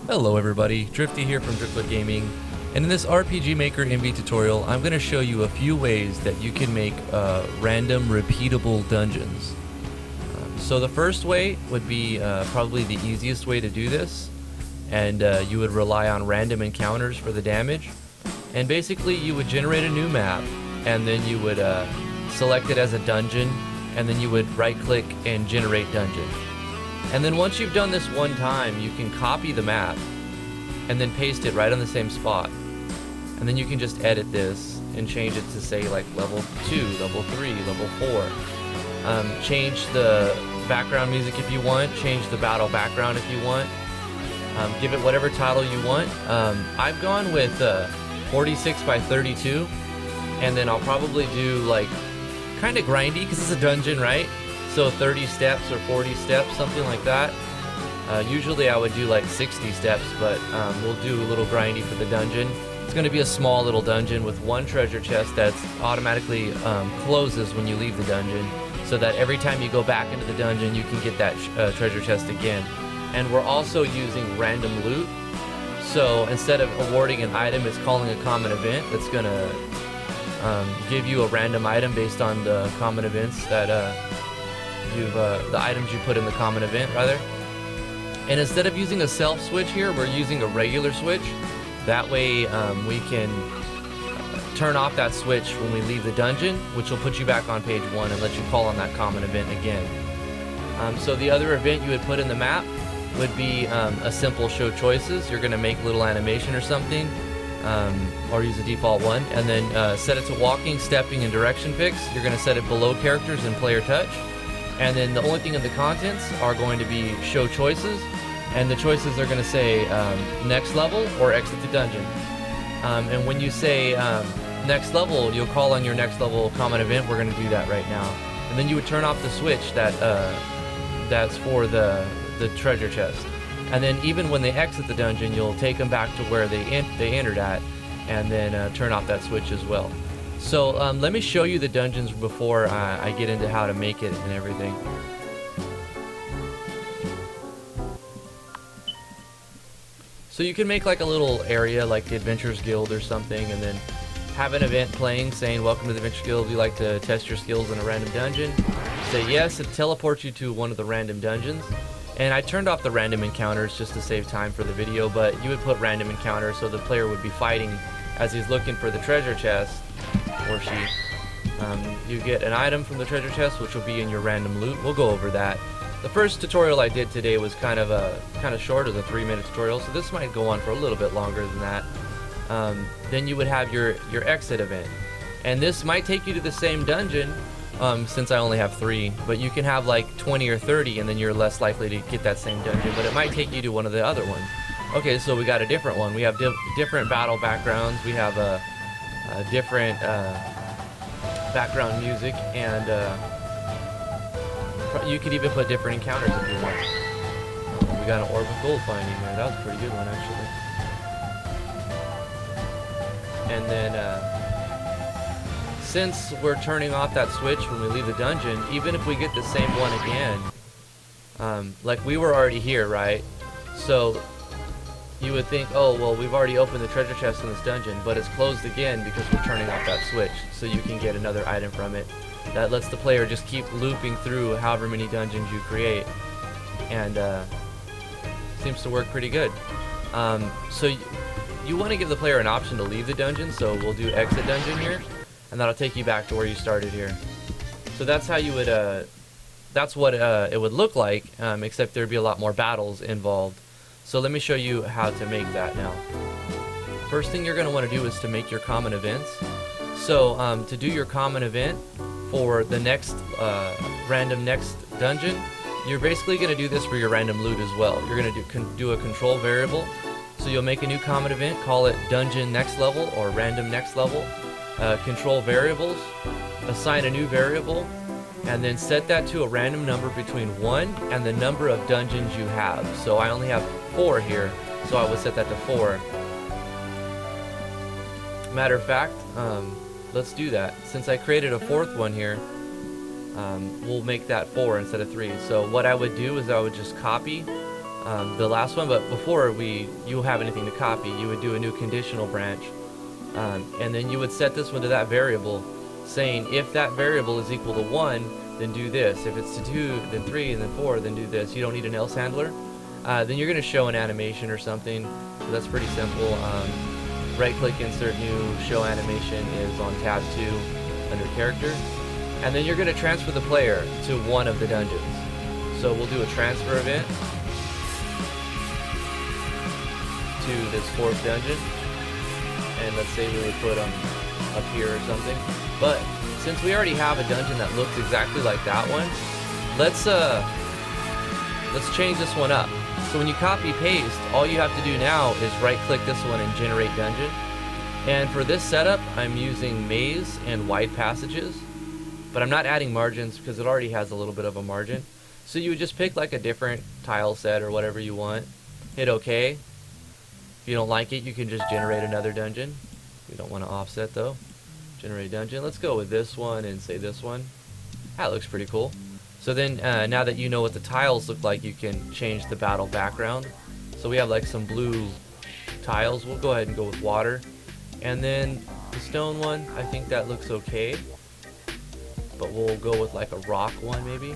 Hello everybody, Drifty here from Driftwood Gaming, and in this RPG Maker MV tutorial I'm going to show you a few ways that you can make random repeatable dungeons. So the first way would be probably the easiest way to do this, and you would rely on random encounters for the damage. And basically you would generate a new map, and then you would select it as a dungeon, and then you would right click and generate dungeon. And then once you've done this one time, you can copy the map and then paste it right on the same spot. And then you can just edit this and change it to say like level 2, level 3, level 4. Change the background music if you want, change the battle background if you want. Give it whatever title you want. I've gone with 46 by 32, and then I'll probably do like kind of grindy because it's a dungeon, right? So 30 steps or 40 steps, something like that. Usually I would do like 60 steps, but we'll do a little grindy for the dungeon. It's going to be a small little dungeon with one treasure chest that automatically closes when you leave the dungeon, so that every time you go back into the dungeon you can get that treasure chest again. And we're also using random loot. So instead of awarding an item, it's calling a common event that's going to give you a random item based on the common events that the items you put in the common event, rather. And instead of using a self switch here, we're using a regular switch. That way we can turn off that switch when we leave the dungeon, which will put you back on page 1 and let you call on that common event again. So the other event you would put in the map would be a simple show choices. You're going to make a little animation or something, or use the default one, and then set it to walking, stepping, and direction picks. You're going to set it below characters and player touch. And then the only thing in the contents are going to be show choices, and the choices are going to say next level or exit the dungeon. And when you say next level, you'll call on your next level common event. We're going to do that right now. And then you would turn off the switch that's for the treasure chest. And then even when they exit the dungeon, you'll take them back to where they entered at, and then turn off that switch as well. So let me show you the dungeons before I get into how to make it and everything. So you can make like a little area like the Adventurers Guild or something, and then have an event playing saying, welcome to the Adventurers Guild, we like to test your skills in a random dungeon. Say yes, it teleports you to one of the random dungeons. And I turned off the random encounters just to save time for the video, but you would put random encounters so the player would be fighting as he's looking for the treasure chest, or she. You get an item from the treasure chest, which will be in your random loot. We'll go over that. The first tutorial I did today was kind of short, as a 3-minute tutorial, so this might go on for a little bit longer than that. Then you would have your exit event, and this might take you to the same dungeon, since I only have 3, but you can have like 20 or 30, and then you're less likely to get that same dungeon, but it might take you to one of the other ones. Okay, so we got a different one. We have different battle backgrounds. We have a different background music, and you could even put different encounters if you want. We got an orb of gold finding there. That was a pretty good one, actually. And then since we're turning off that switch when we leave the dungeon, even if we get the same one again, like we were already here, right? So you would think, oh, well, we've already opened the treasure chest in this dungeon, but it's closed again because we're turning off that switch, so you can get another item from it. That lets the player just keep looping through however many dungeons you create, and seems to work pretty good. So you want to give the player an option to leave the dungeon, so we'll do exit dungeon here, and that'll take you back to where you started here. So that's how you would, that's what it would look like, except there'd be a lot more battles involved. So let me show you how to make that now. First thing you're going to want to do is to make your common events. So to do your common event for the next random next dungeon, you're basically going to do this for your random loot as well. You're going to do a control variable. So you'll make a new common event, call it dungeon next level or random next level. Control variables, assign a new variable, and then set that to a random number between 1 and the number of dungeons you have. So I only have 4 here, so I would set that to 4. Matter of fact, let's do that. Since I created a 4th one here, we'll make that 4 instead of 3. So what I would do is I would just copy the last one, but before you have anything to copy, you would do a new conditional branch, and then you would set this one to that variable, saying if that variable is equal to 1, then do this. If it's to 2, then 3, and then 4, then do this. You don't need an else handler. Then you're going to show an animation or something. So that's pretty simple. Right-click, insert new, show animation is on tab 2 under character, and then you're going to transfer the player to one of the dungeons. So we'll do a transfer event to this 4th dungeon, and let's say we would put them up here or something. But since we already have a dungeon that looks exactly like that one, let's change this one up. So when you copy paste, all you have to do now is right click this one and generate dungeon. And for this setup, I'm using maze and wide passages, but I'm not adding margins because it already has a little bit of a margin. So you would just pick like a different tile set or whatever you want, hit OK. If you don't like it, you can just generate another dungeon. We don't want to offset though. Generate dungeon. Let's go with this one and say this one. That looks pretty cool. So then now that you know what the tiles look like, you can change the battle background. So we have like some blue tiles. We'll go ahead and go with water. And then the stone one, I think that looks okay. But we'll go with like a rock one maybe.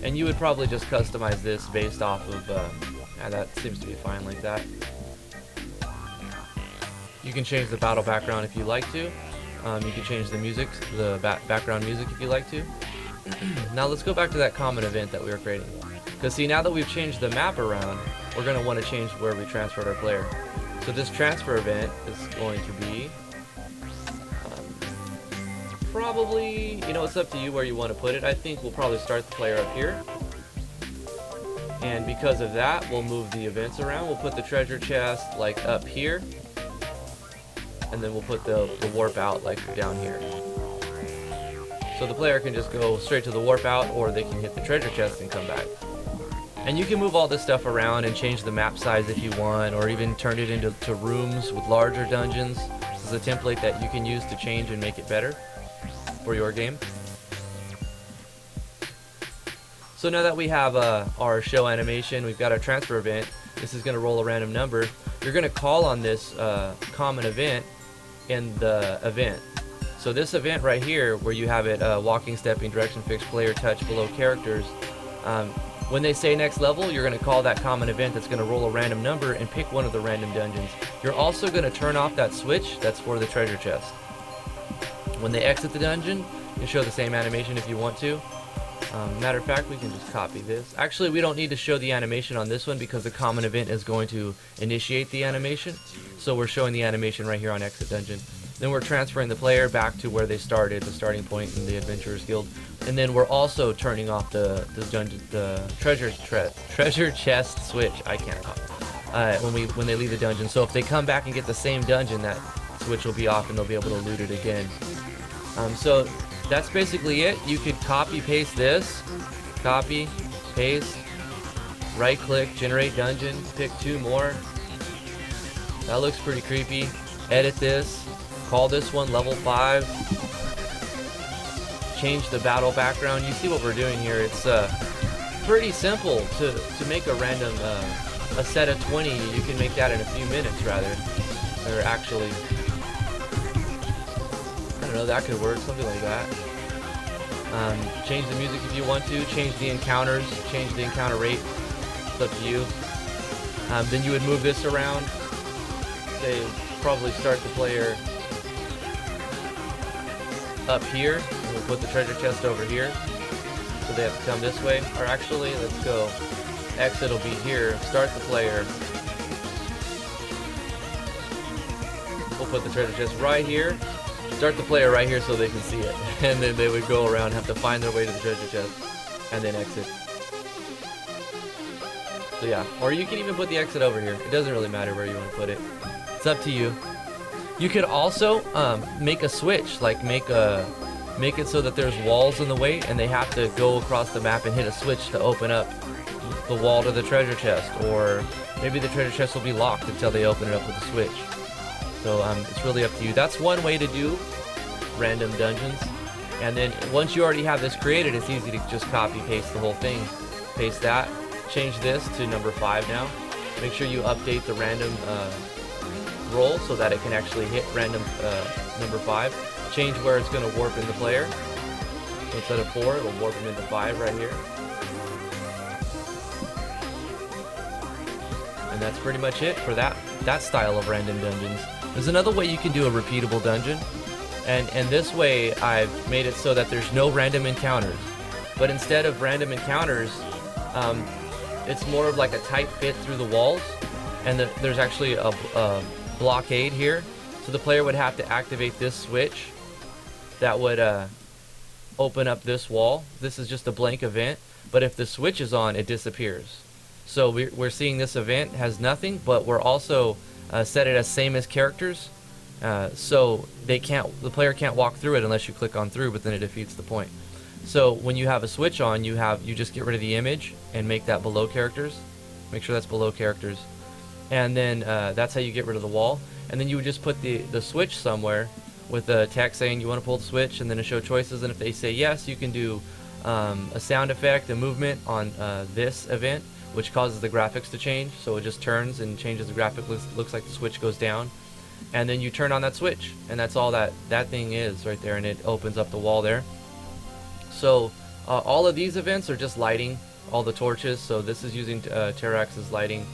And you would probably just customize this based off of, that seems to be fine like that. You can change the battle background if you like to. You can change the music, the background music if you like to. Now let's go back to that common event that we were creating. Because see, now that we've changed the map around, we're going to want to change where we transferred our player. So this transfer event is going to be probably, you know, it's up to you where you want to put it. I think we'll probably start the player up here. And because of that, we'll move the events around. We'll put the treasure chest like up here. And then we'll put the warp out like down here. So the player can just go straight to the warp out, or they can hit the treasure chest and come back. And you can move all this stuff around and change the map size if you want, or even turn it into rooms with larger dungeons. This is a template that you can use to change and make it better for your game. So now that we have our show animation, we've got our transfer event. This is going to roll a random number. You're going to call on this common event in the event. So this event right here, where you have it walking, stepping, direction, fixed, player, touch, below characters, when they say next level, you're going to call that common event that's going to roll a random number and pick one of the random dungeons. You're also going to turn off that switch that's for the treasure chest. When they exit the dungeon, you can show the same animation if you want to. Matter of fact, we can just copy this. Actually, we don't need to show the animation on this one because the common event is going to initiate the animation. So we're showing the animation right here on Exit Dungeon. Then we're transferring the player back to where they started, the starting point in the Adventurers Guild. And then we're also turning off the treasure chest switch. I can't talk. When they leave the dungeon. So if they come back and get the same dungeon, that switch will be off and they'll be able to loot it again. So that's basically it. You could copy paste this, copy, paste, right click, generate dungeon, pick 2 more. That looks pretty creepy. Edit this, call this one level 5, change the battle background. You see what we're doing here. It's pretty simple to make a random, a set of 20. You can make that in a few minutes rather. Or actually, I don't know, that could work, something like that. Change the music if you want to, change the encounters, change the encounter rate, it's up to you. Then you would move this around, say probably start the player up here, and we'll put the treasure chest over here, so they have to come this way. Or actually, let's go, exit will be here, start the player, we'll put the treasure chest right here, start the player right here so they can see it, and then they would go around, have to find their way to the treasure chest, and then exit. So yeah, or you can even put the exit over here. It doesn't really matter where you want to put it. It's up to you. You could also make a switch, like make it so that there's walls in the way, and they have to go across the map and hit a switch to open up the wall to the treasure chest, or maybe the treasure chest will be locked until they open it up with a switch. So it's really up to you. That's one way to do random dungeons. And then once you already have this created, it's easy to just copy paste the whole thing. Paste that, change this to number 5 now. Make sure you update the random roll so that it can actually hit random number 5. Change where it's going to warp in the player. So instead of 4, it'll warp him into 5 right here. And that's pretty much it for that style of random dungeons. There's another way you can do a repeatable dungeon. And this way I've made it so that there's no random encounters. But instead of random encounters, it's more of like a tight fit through the walls. And there's actually a blockade here. So the player would have to activate this switch that would open up this wall. This is just a blank event. But if the switch is on, it disappears. So we're seeing this event has nothing, but we're also set it as same as characters. So the player can't walk through it unless you click on through, but then it defeats the point. So when you have a switch on, you just get rid of the image and make that below characters. Make sure that's below characters. And then that's how you get rid of the wall. And then you would just put the switch somewhere with the text saying you want to pull the switch, and then to show choices. And if they say yes, you can do a sound effect, a movement on this event, which causes the graphics to change. So it just turns and changes the graphic. Looks like the switch goes down. And then you turn on that switch, and that's all that thing is right there, and it opens up the wall there. So all of these events are just lighting, all the torches. So this is using Terax's lighting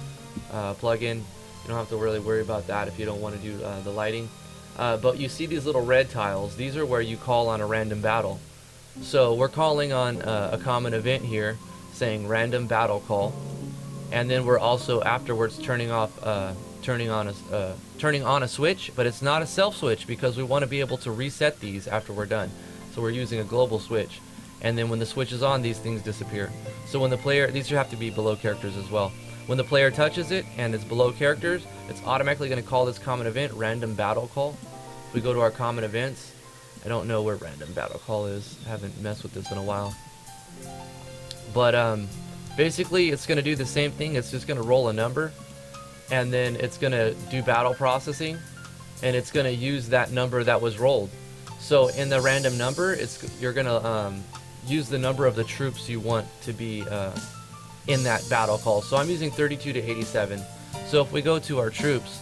plugin. You don't have to really worry about that if you don't want to do the lighting. But you see these little red tiles. These are where you call on a random battle. So we're calling on a common event here, saying random battle call, and then we're also afterwards turning on a switch, but it's not a self switch because we want to be able to reset these after we're done. So we're using a global switch, and then when the switch is on, these things disappear. So when the player, these have to be below characters as well. When the player touches it and it's below characters, it's automatically going to call this common event random battle call. If we go to our common events, I don't know where random battle call is. I haven't messed with this in a while. But basically it's going to do the same thing. It's just going to roll a number, and then it's going to do battle processing, and it's going to use that number that was rolled. So in the random number, you're going to use the number of the troops you want to be in that battle call. So I'm using 32 to 87. So if we go to our troops,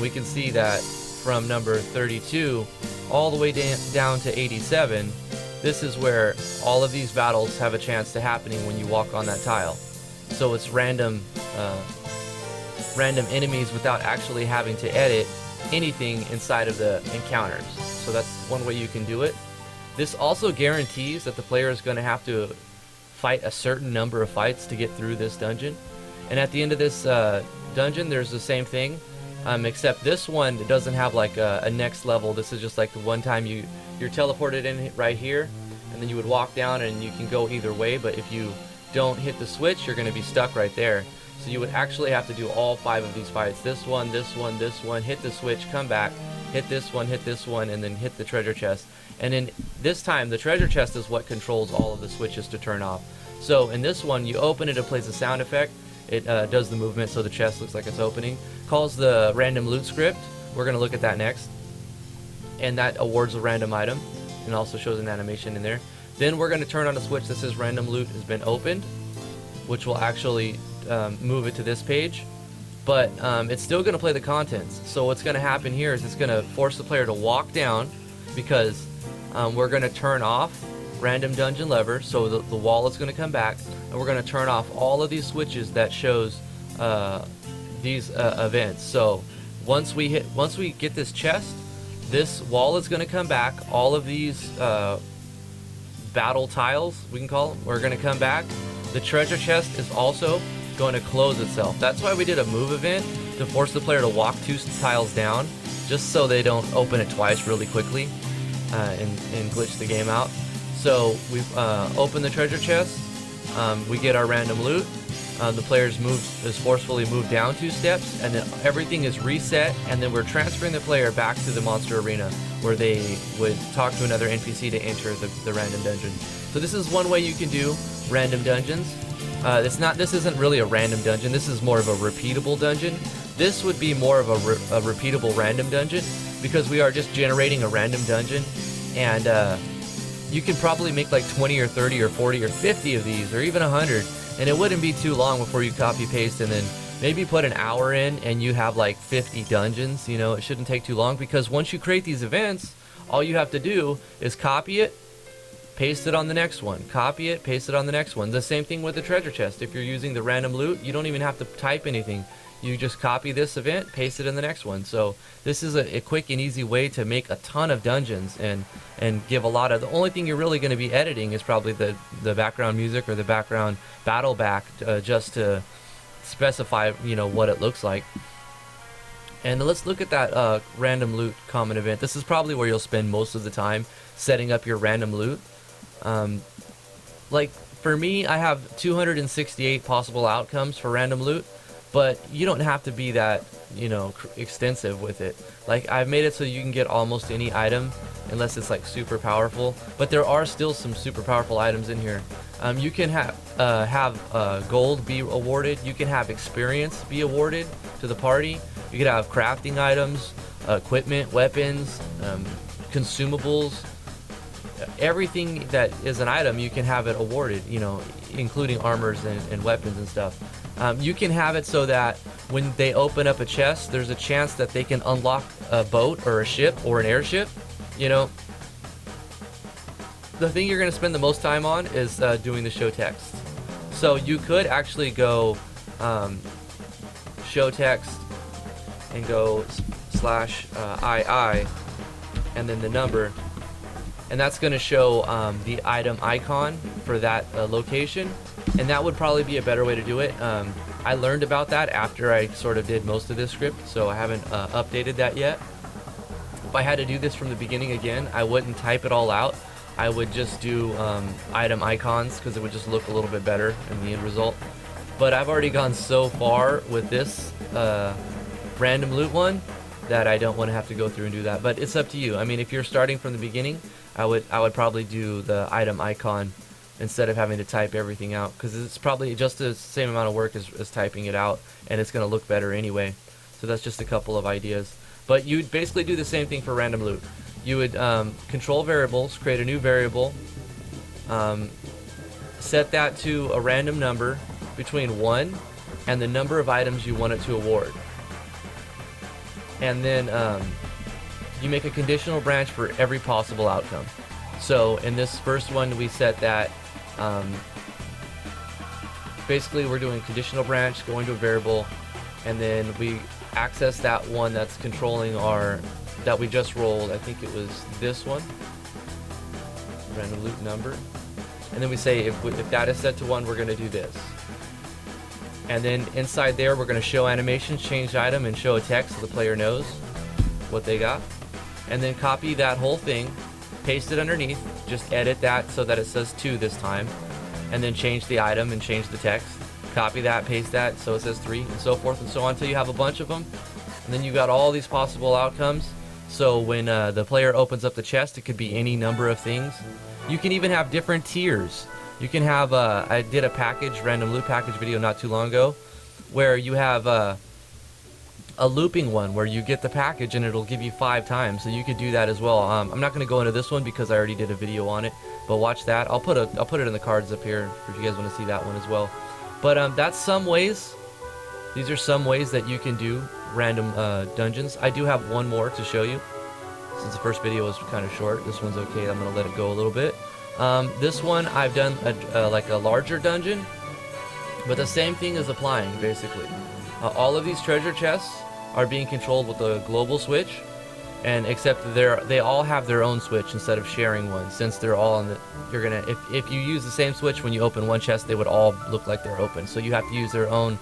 we can see that from number 32 all the way down to 87, this is where all of these battles have a chance to happening when you walk on that tile. So it's random enemies without actually having to edit anything inside of the encounters. So that's one way you can do it. This also guarantees that the player is going to have to fight a certain number of fights to get through this dungeon. And at the end of this dungeon, there's the same thing, except this one doesn't have like a next level. This is just like the one time you're teleported in right here, and then you would walk down and you can go either way, but if you don't hit the switch, you're going to be stuck right there. So you would actually have to do all 5 of these fights. This one, this one, this one, hit the switch, come back, hit this one, and then hit the treasure chest. And then this time, the treasure chest is what controls all of the switches to turn off. So in this one, you open it, it plays a sound effect. It does the movement so the chest looks like it's opening. Calls the random loot script. We're going to look at that next. And that awards a random item and also shows an animation in there. Then we're going to turn on a switch that says random loot has been opened, which will actually move it to this page. But it's still going to play the contents. So what's going to happen here is it's going to force the player to walk down, because we're going to turn off random dungeon lever, so the wall is going to come back, and we're going to turn off all of these switches that shows these events. So once we get this chest, this wall is going to come back. All of these battle tiles, we can call them, are going to come back. The treasure chest is also going to close itself. That's why we did a move event, to force the player to walk 2 tiles down, just so they don't open it twice really quickly and glitch the game out. So we've opened the treasure chest, we get our random loot, the player's is forcefully moved down 2 steps, and then everything is reset, and then we're transferring the player back to the monster arena, where they would talk to another NPC to enter the random dungeon. So this is one way you can do random dungeons. This isn't really a random dungeon, this is more of a repeatable dungeon, This would be more of a repeatable random dungeon, because we are just generating a random dungeon, and you can probably make like 20 or 30 or 40 or 50 of these, or even 100, and it wouldn't be too long before you copy paste and then maybe put an hour in and you have like 50 dungeons. You know, it shouldn't take too long, because once you create these events, all you have to do is copy it, paste it on the next one, copy it, paste it on the next one. The same thing with the treasure chest. If you're using the random loot, you don't even have to type anything. You just copy this event, paste it in the next one. So this is a quick and easy way to make a ton of dungeons and give a lot of, the only thing you're really going to be editing is probably the background music or the background battle back, just to specify, you know, what it looks like. And let's look at that random loot common event. This is probably where you'll spend most of the time setting up your random loot. Like for me, I have 268 possible outcomes for random loot, but you don't have to be that, you know, extensive with it. Like I've made it so you can get almost any item unless it's like super powerful, but there are still some super powerful items in here. You can have gold be awarded. You can have experience be awarded to the party. You can have crafting items, equipment, weapons, consumables. Everything that is an item, you can have it awarded, you know, including armors and weapons and stuff. You can have it so that when they open up a chest, there's a chance that they can unlock a boat or a ship or an airship. You know, the thing you're going to spend the most time on is doing the show text. So you could actually go show text and go /II and then the number, and that's going to show the item icon for that location, and that would probably be a better way to do it. I learned about that after I sort of did most of this script, so I haven't updated that yet. If I had to do this from the beginning again, I wouldn't type it all out. I would just do item icons, because it would just look a little bit better in the end result. But I've already gone so far with this random loot one that I don't want to have to go through and do that. But it's up to you. I mean, if you're starting from the beginning, I would probably do the item icon instead of having to type everything out, because it's probably just the same amount of work as typing it out, and it's going to look better anyway. So that's just a couple of ideas. But you'd basically do the same thing for random loot. You would control variables, create a new variable, set that to a random number between 1 and the number of items you want it to award. And then you make a conditional branch for every possible outcome. So in this first one, we set that basically we're doing conditional branch, going to a variable, and then we access that one that's controlling our, that we just rolled. I think it was this one, random loot number. And then we say if that is set to 1, we're going to do this. And then inside there, we're going to show animations, change item, and show a text so the player knows what they got. And then copy that whole thing, paste it underneath, just edit that so that it says 2 this time, and then change the item and change the text. Copy that, paste that so it says 3, and so forth and so on until you have a bunch of them. And then you got all these possible outcomes. So when the player opens up the chest, it could be any number of things. You can even have different tiers. You can have, I did a package, random loot package video not too long ago, where you have a looping one where you get the package and it'll give you 5 times. So you could do that as well. I'm not going to go into this one because I already did a video on it, but watch that. I'll put it in the cards up here if you guys want to see that one as well. But that's some ways. These are some ways that you can do random dungeons. I do have one more to show you. Since the first video was kind of short, this one's okay. I'm going to let it go a little bit. This one I've done like a larger dungeon, but the same thing is applying basically. All of these treasure chests are being controlled with a global switch, and except they all have their own switch instead of sharing one. Since they're all on the, you're gonna if you use the same switch when you open one chest, they would all look like they're open. So you have to use their own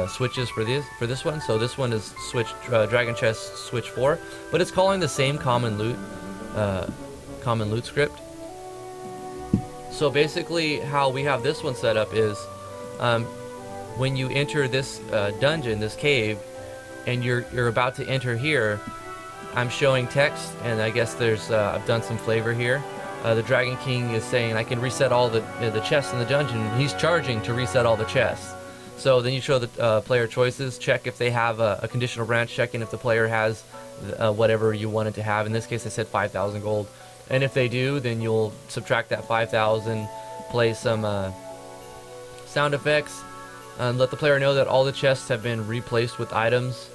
switches for this one. So this one is switch dragon chest switch 4, but it's calling the same common loot script. So basically how we have this one set up is when you enter this dungeon, this cave, and you're about to enter here, I'm showing text, and I guess there's I've done some flavor here. The Dragon King is saying I can reset all the chests in the dungeon. He's charging to reset all the chests. So then you show the player choices, check if they have a conditional branch, check in if the player has whatever you wanted to have. In this case I said 5,000 gold, and if they do, then you'll subtract that 5,000, play some sound effects, and let the player know that all the chests have been replaced with items,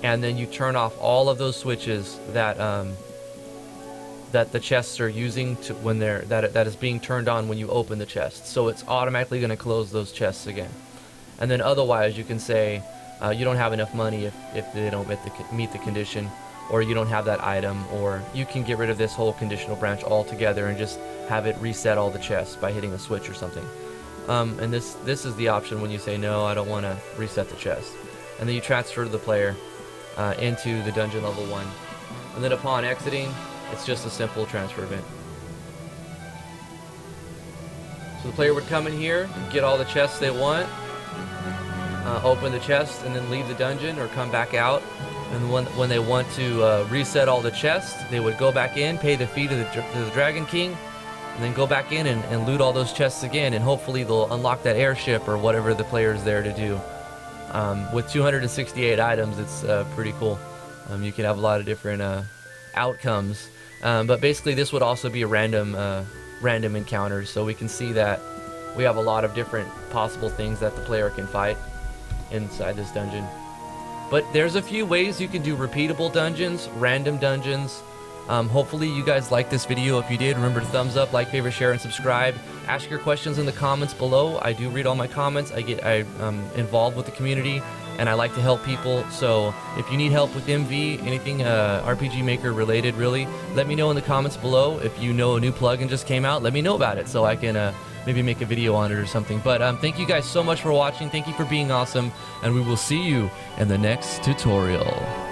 and then you turn off all of those switches that that the chests are using to when that is being turned on when you open the chest. So it's automatically going to close those chests again. And then otherwise you can say you don't have enough money if they don't meet the condition, or you don't have that item, or you can get rid of this whole conditional branch altogether and just have it reset all the chests by hitting a switch or something. And this is the option when you say no, I don't want to reset the chest. And then you transfer the player into the dungeon level 1. And then upon exiting, it's just a simple transfer event. So the player would come in here, get all the chests they want, open the chest, and then leave the dungeon or come back out. And when they want to reset all the chests, they would go back in, pay the fee to the Dragon King, and then go back in and loot all those chests again, and hopefully they'll unlock that airship or whatever the player's there to do. With 268 items, it's pretty cool. You can have a lot of different outcomes, but basically this would also be a random encounters, so we can see that we have a lot of different possible things that the player can fight inside this dungeon. But there's a few ways you can do repeatable dungeons, random dungeons. Hopefully you guys liked this video. If you did, remember to thumbs up, like, favorite, share, and subscribe. Ask your questions in the comments below. I do read all my comments. I'm involved with the community, and I like to help people. So if you need help with MV, anything RPG Maker related, really, let me know in the comments below. If you know a new plugin just came out, let me know about it so I can maybe make a video on it or something. But thank you guys so much for watching. Thank you for being awesome, and we will see you in the next tutorial.